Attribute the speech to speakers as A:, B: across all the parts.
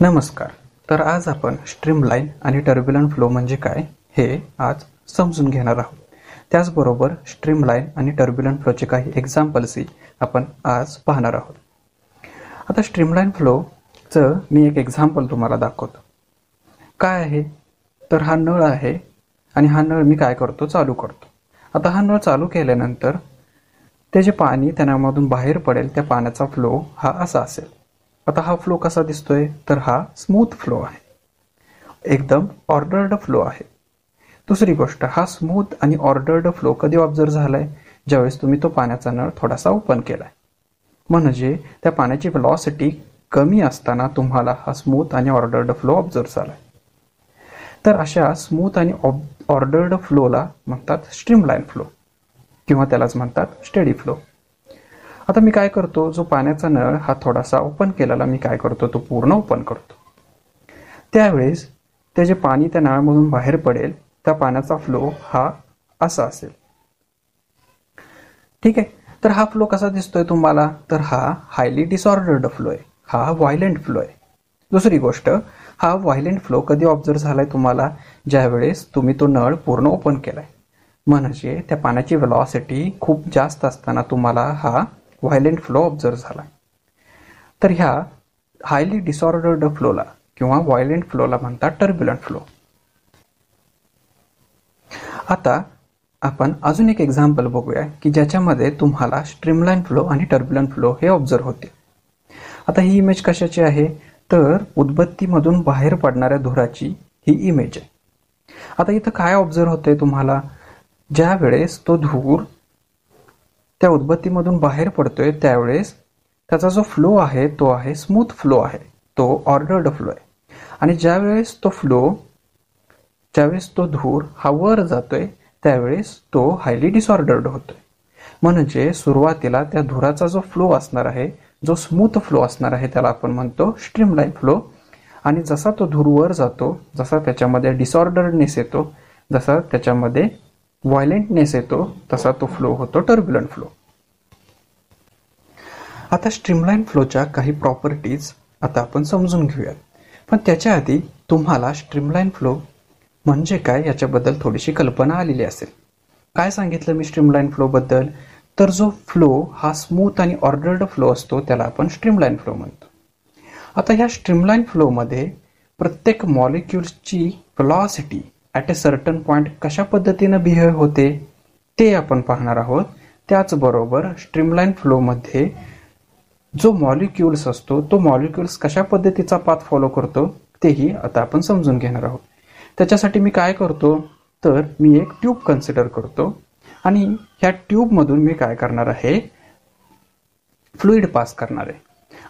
A: नमस्कार. तर आज आपण स्ट्रीमलाईन आणि टर्ब्युलंट फ्लो म्हणजे काय हे आज समजून घेणार आहोत. त्याचबरोबर स्ट्रीमलाईन आणि टर्ब्युलंट फ्लोचे काही एक्झाम्पल्सही आपण आज पाहणार आहोत. आता स्ट्रीमलाईन फ्लोचं मी एक एक्झाम्पल तुम्हाला दाखवतो. काय आहे तर हा नळ आहे आणि हा नळ मी काय करतो, चालू करतो. आता हा नळ चालू केल्यानंतर ते जे पाणी त्यामधून बाहेर पडेल त्या पाण्याचा फ्लो हा असा असेल. आता हा फ्लो कसा दिसतोय तर हा स्मूथ फ्लो आहे, एकदम ऑर्डर्ड फ्लो आहे. दुसरी गोष्ट, हा स्मूथ आणि ऑर्डर्ड फ्लो कधी ऑब्झर्व झालाय, ज्यावेळेस तुम्ही तो पाण्याचा नळ थोडासा ओपन केलाय. म्हणजे त्या पाण्याची व्हेलॉसिटी कमी असताना तुम्हाला हा स्मूथ आणि ऑर्डर्ड फ्लो ऑब्झर्व झालाय. तर अशा स्मूथ आणि ऑर्डर्ड फ्लोला म्हणतात स्ट्रीमलाईन फ्लो किंवा त्यालाच म्हणतात स्टेडी फ्लो. आता मी काय करतो, जो पाण्याचा नळ हा थोडासा ओपन केलेला मी काय करतो, तो पूर्ण ओपन करतो. त्यावेळेस ते जे पाणी त्या नळामधून बाहेर पडेल त्या पाण्याचा फ्लो हा असा असेल. ठीक आहे. तर हा फ्लो कसा दिसतोय तुम्हाला, तर हा हायली डिसऑर्डर्ड फ्लो आहे, हा व्हायलेंट फ्लो आहे. दुसरी गोष्ट, हा व्हायलेंट फ्लो कधी ऑब्झर्व झालाय तुम्हाला, ज्यावेळेस तुम्ही तो नळ पूर्ण ओपन केलाय. म्हणजे त्या पाण्याची व्हेलॉसिटी खूप जास्त असताना तुम्हाला हा व्हायलेंट फ्लो ऑब्झर्व झाला. तर ह्या हायली डिसऑर्डर्ड फ्लोला किंवा व्हायलेंट फ्लोला म्हणतात टर्ब्युलंट फ्लो. आता आपण अजून एक एक्झाम्पल बघूया की ज्याच्यामध्ये तुम्हाला स्ट्रीमलाईन फ्लो आणि टर्ब्युलंट फ्लो हे ऑब्झर्व होते. आता ही इमेज कशाची आहे, तर उदबत्तीमधून बाहेर पडणाऱ्या धुराची ही इमेज आहे. आता इथं काय ऑब्झर्व होते तुम्हाला, ज्या वेळेस तो धूर त्या उदबत्तीमधून बाहेर पडतोय त्यावेळेस त्याचा जो फ्लो आहे तो आहे स्मूथ फ्लो आहे, तो ऑर्डर्ड फ्लो आहे. आणि ज्यावेळेस तो धूर हा वर जातोय त्यावेळेस तो हायली डिसऑर्डर्ड होतोय. म्हणजे सुरुवातीला त्या धुराचा जो फ्लो असणार आहे, जो स्मूथ फ्लो असणार आहे, त्याला आपण म्हणतो स्ट्रीमलाईन फ्लो. आणि जसा तो धूर वर जातो, जसा त्याच्यामध्ये डिसऑर्डरनेस येतो, जसा त्याच्यामध्ये व्हायलेंटनेस येतो, तसा तो फ्लो होतो टर्ब्युलंट फ्लो. आता स्ट्रीमलाईन फ्लोच्या काही प्रॉपर्टीज आता आपण समजून घेऊयात. पण त्याच्या आधी तुम्हाला स्ट्रीमलाईन फ्लो म्हणजे काय याच्याबद्दल थोडीशी कल्पना आलेली असेल. काय सांगितलं मी स्ट्रीमलाईन फ्लो बद्दल, तर जो फ्लो हा स्मूथ आणि ऑर्डर्ड फ्लो असतो त्याला आपण स्ट्रीमलाईन फ्लो म्हणतो. आता ह्या स्ट्रीमलाईन फ्लोमध्ये प्रत्येक मॉलिक्युल्सची velocity at a certain point कशा पद्धतीनं बिहेव होते ते आपण पाहणार आहोत. त्याचबरोबर स्ट्रीमलाईन फ्लोमध्ये जो मॉलिक्युल्स असतो तो मॉलिक्युल्स कशा पद्धतीचा पाथ फॉलो करतो तेही आता आपण समजून घेणार आहोत. त्याच्यासाठी मी काय करतो, तर मी एक ट्यूब कन्सिडर करतो आणि ह्या ट्यूबमधून मी काय करणार आहे, फ्लुइड पास करणार आहे.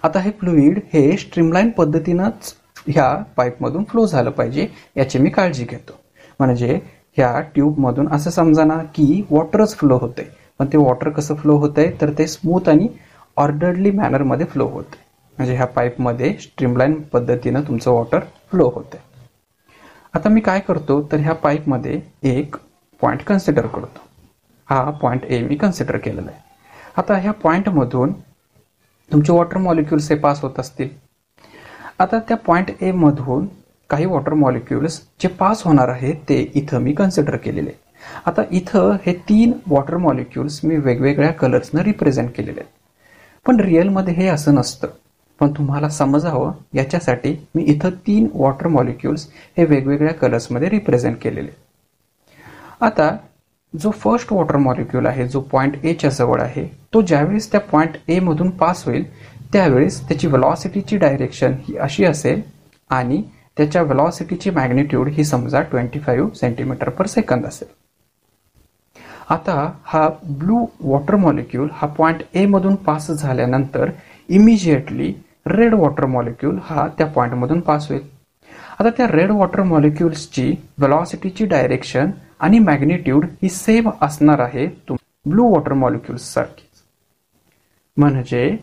A: आता हे फ्लुइड हे स्ट्रीमलाईन पद्धतीनंच ह्या पाईपमधून फ्लो झालं पाहिजे याची मी काळजी घेतो. म्हणजे ह्या ट्यूबमधून असं समजा ना की वॉटरच फ्लो होते, पण ते वॉटर कसं फ्लो होतंय तर ते स्मूथ आणि ऑर्डरली मॅनरमध्ये फ्लो होते. म्हणजे ह्या पाईपमध्ये स्ट्रीमलाईन पद्धतीनं तुमचं वॉटर फ्लो होते. आता मी काय करतो, तर ह्या पाईपमध्ये एक पॉईंट कन्सिडर करतो. हा पॉईंट ए मी कन्सिडर केलेला आहे. आता ह्या पॉईंटमधून तुमचे वॉटर मॉलिक्युल्स हे पास होत असतील. आता त्या पॉईंट ए मधून काही वॉटर मॉलिक्युल्स जे पास होणार आहेत ते इथं मी कन्सिडर केलेले. आता इथं हे 3 वॉटर मॉलिक्युल्स मी वेगवेगळ्या कलर्सनं रिप्रेझेंट केलेले आहेत. पण रिअलमध्ये हे असं नसतं, पण तुम्हाला समजावं याच्यासाठी मी इथं 3 वॉटर मॉलिक्युल्स हे वेगवेगळ्या कलर्समध्ये रिप्रेझेंट केलेले. आता जो फर्स्ट वॉटर मॉलिक्यूल आहे जो पॉईंट एच्या जवळ आहे, तो ज्यावेळेस त्या पॉईंट ए मधून पास होईल त्यावेळेस त्याची व्हेलॉसिटीची डायरेक्शन ही अशी असेल आणि त्याच्या व्हेलॉसिटीची मॅग्निट्यूड ही समजा 25 सेंटीमीटर पर सेकंद असेल. आता हा ब्लू वॉटर मॉलिक्यूल हा पॉईंट ए मधून पास झाल्यानंतर इमिजिएटली रेड वॉटर मॉलिक्यूल हा त्या पॉईंटमधून पास होईल. आता त्या रेड वॉटर मॉलिक्युल्सची व्हेलॉसिटीची डायरेक्शन आणि मॅग्निट्यूड ही सेम असणार आहे ब्लू वॉटर मॉलिक्युल्स सारखी. म्हणजे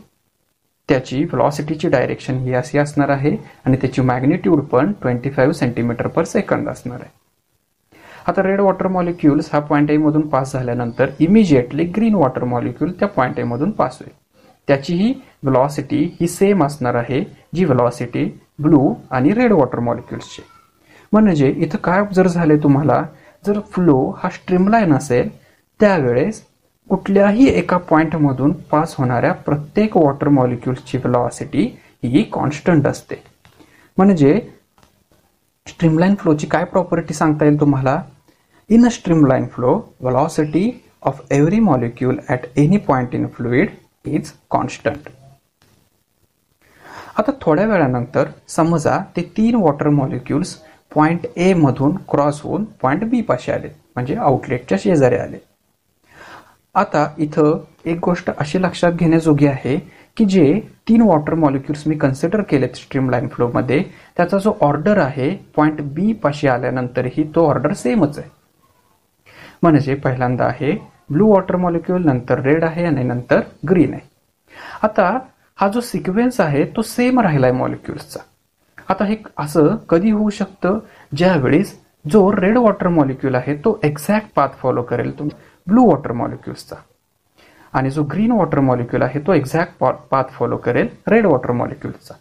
A: त्याची व्हेलॉसिटीची डायरेक्शन ही अशी असणार आहे आणि त्याची मॅग्निट्यूड पण 25 सेंटीमीटर पर सेकंद असणार आहे. आता रेड वॉटर मॉलिक्युल्स हा पॉईंट ए मधून पास झाल्यानंतर इमिजिएटली ग्रीन वॉटर मॉलिक्यूल त्या पॉईंट ए मधून पास होईल. त्याचीही व्हेलॉसिटी ही सेम असणार आहे, जी व्हेलॉसिटी ब्लू आणि रेड वॉटर मॉलिक्युल्सचे. म्हणजे इथं काय जर झाले तुम्हाला, जर फ्लो हा स्ट्रीमलाईन असेल त्यावेळेस कुठल्याही एका पॉइंटमधून पास होणाऱ्या प्रत्येक वॉटर मॉलिक्युल्सची व्हेलॉसिटी ही कॉन्स्टंट असते. म्हणजे स्ट्रीमलाईन फ्लोची काय प्रॉपर्टी सांगता येईल तुम्हाला? In a streamline flow velocity of every molecule at any point in fluid is constant. आता थोड्या वेळानंतर समजा ते 3 वॉटर मॉलिक्युल्स पॉइंट ए मधून क्रॉस होऊन पॉइंट बी पाशी आले, म्हणजे आउटलेटच्या शेजारी आले. आता इथं एक गोष्ट अशी लक्षात घेण्याजोगी आहे की जे 3 वॉटर मॉलिक्युल्स मी कन्सिडर केलेत स्ट्रीमलाईन फ्लोमध्ये, त्याचा जो ऑर्डर आहे पॉइंट बी पाशी आल्यानंतरही तो ऑर्डर सेमच आहे. म्हणजे पहिल्यांदा आहे ब्लू वॉटर मॉलिक्यूल, नंतर रेड आहे आणि नंतर ग्रीन आहे. आता हा जो सिक्वेन्स आहे तो सेम राहिलाय मॉलिक्युल्सचा. आता हे असं कधी होऊ शकतं, ज्यावेळेस जो रेड वॉटर मॉलिक्यूल आहे तो एक्झॅक्ट पाथ फॉलो करेल ब्लू वॉटर मॉलिक्युल्सचा, आणि जो ग्रीन वॉटर मॉलिक्यूल आहे तो एक्झॅक्ट पाथ फॉलो करेल रेड वॉटर मॉलिक्यूलचा.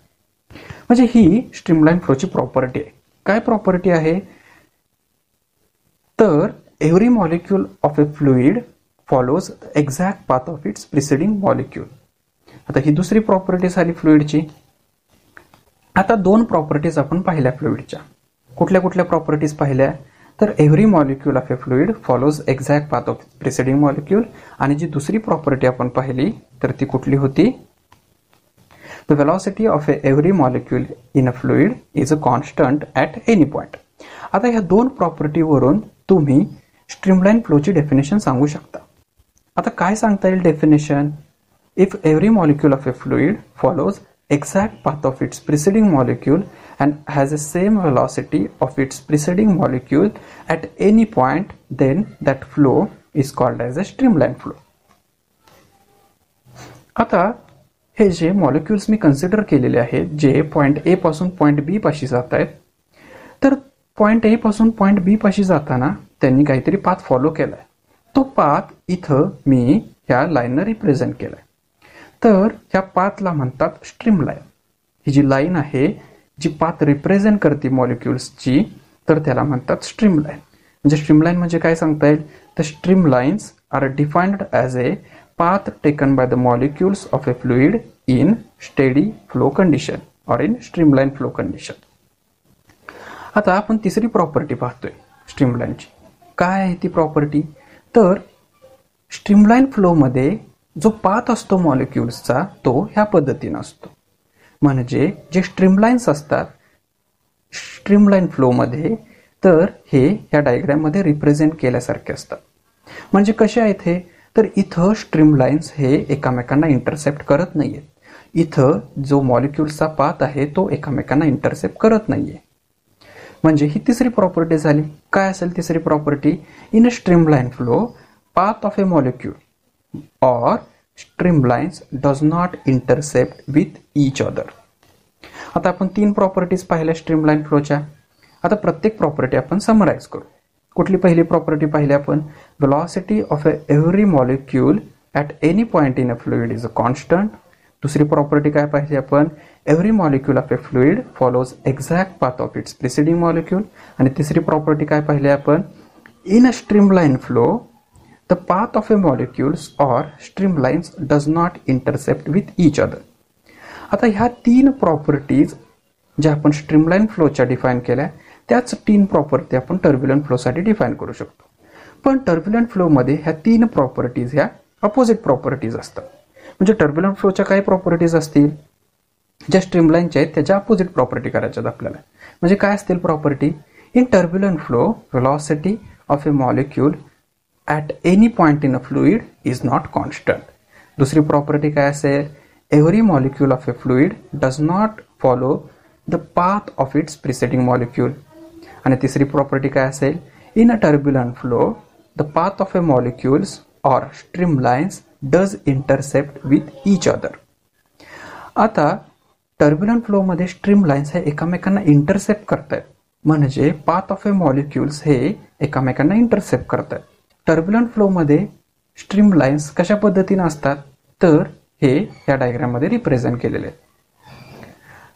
A: म्हणजे ही स्ट्रीमलाईन फ्लोची प्रॉपर्टी आहे. काय प्रॉपर्टी आहे? तर every molecule of a fluid follows the exact path of its preceding molecule. आता ही दुसरी प्रॉपर्टी झाली फ्लुइडची. आता 2 प्रॉपर्टीज आपण पाहिल्या फ्लुइडच्या. कुठल्या कुठल्या प्रॉपर्टीज पाहिल्या? तर every molecule of a fluid follows exact path of preceding molecule, आणि जी दुसरी प्रॉपर्टी आपण पाहिली तर ती कुठली होती? The velocity of every molecule in a fluid is a constant at any point. आता ह्या 2 प्रॉपर्टीवरून तुम्ही स्ट्रीमलाईन फ्लोची डेफिनेशन सांगू शकता. आता काय सांगता येईल definition? If every molecule of a fluid follows exact path of its preceding molecule and has the same velocity of its preceding molecule at any point, then that flow is called as a streamline flow. आता हे जे molecules मी consider केलेले आहेत जे point A पासून point बी पाशी जात आहेत, तर पॉइंट ए पासून पॉइंट बी पाशी जाताना त्यांनी काहीतरी पाथ फॉलो केलाय. तो पाथ इथं मी ह्या लाईनने रिप्रेझेंट केलाय. तर ह्या पाथला म्हणतात स्ट्रीमलाईन. ही जी लाईन आहे जी पाथ रिप्रेझेंट करते मॉलिक्युल्सची, तर त्याला म्हणतात स्ट्रीमलाईन. म्हणजे स्ट्रीमलाईन म्हणजे काय सांगता येईल? The streamlines are defined as a path taken by the molecules of a fluid in steady flow condition or in streamline flow condition. आता आपण तिसरी प्रॉपर्टी पाहतोय स्ट्रीमलाईनची. काय आहे ती प्रॉपर्टी? तर स्ट्रीमलाईन फ्लोमध्ये जो पाथ असतो मॉलिक्युल्सचा तो ह्या पद्धतीने असतो. म्हणजे जे स्ट्रीमलाईन्स असतात स्ट्रीमलाईन फ्लोमध्ये, तर हे ह्या डायग्राममध्ये रिप्रेझेंट केल्यासारखे असतात. म्हणजे कसे आहेत हे? तर इथं स्ट्रीमलाईन्स हे एकमेकांना इंटरसेप्ट करत नाहीयेत. इथं जो मॉलिक्युल्सचा पाथ आहे तो एकमेकांना इंटरसेप्ट करत नाहीये. म्हणजे ही तिसरी प्रॉपर्टी झाली. काय असेल तिसरी property? In a streamline flow path of A molecule or streamlines does not intercept with each other. आता आपण 3 प्रॉपर्टीज पाहिल्या स्ट्रीमलाईन फ्लोच्या. आता प्रत्येक प्रॉपर्टी आपण समराइज करू. कुठली पहिली प्रॉपर्टी पाहिली आपण? Velocity of every molecule at any point in a fluid is a constant. दुसरी प्रॉपर्टी काय पाहिली आपण? Every molecule of a fluid follows exact path of its preceding molecule. आणि तिसरी प्रॉपर्टी काय पाहिली आपण? In a streamline flow the path of a molecules or streamlines does not intercept with each other. आता ह्या 3 प्रॉपर्टीज ज्या आपण streamline फ्लोच्या define केल्या, त्याच 3 प्रॉपर्टी आपण टर्ब्युलंट फ्लोसाठी डिफाईन करू शकतो. पण टर्ब्युलंट फ्लोमध्ये ह्या 3 प्रॉपर्टीज ह्या अपोजिट प्रॉपर्टीज असतात. म्हणजे टर्ब्युलंट फ्लोच्या काही प्रॉपर्टीज असतील ज्या स्ट्रीमलाईनच्या आहेत त्याच्या अपोजिट प्रॉपर्टी करायच्यात आपल्याला. म्हणजे काय असतील property? In turbulent flow velocity of A molecule at any point in a fluid is not constant. दुसरी प्रॉपर्टी काय असेल? every molecule of a fluid does not follow the path of its preceding molecule. आणि तिसरी property काय असेल? in a turbulent flow the path of a molecules or streamlines does intercept with each other. आता turbulent flow मध्ये स्ट्रीमलाईन्स हे एकमेकांना intercept करतायत. म्हणजे पाथ ऑफ ए मॉलिक्युल्स हे एकमेकांना इंटरसेप्ट करतायत. टर्ब्युलंट फ्लोमध्ये स्ट्रीमलाईन्स कशा पद्धतीने असतात? तर हे या डायग्राममध्ये रिप्रेझेंट केलेले आहेत.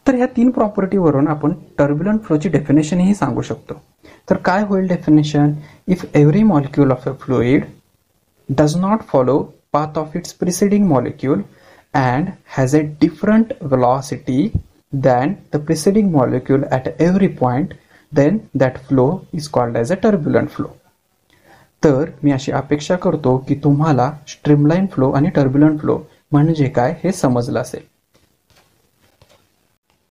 A: तर ह्या 3 प्रॉपर्टीवरून आपण टर्ब्युलंट फ्लोची डेफिनेशनही सांगू शकतो. तर काय होईल definition? If every molecule of a fluid does not follow path of its preceding molecule and has a different velocity than the preceding molecule at every point, then that flow is called as a turbulent flow. तर मी अशी अपेक्षा करतो की तुम्हाला streamline flow आणि turbulent flow म्हणजे काय हे समजलं असेल.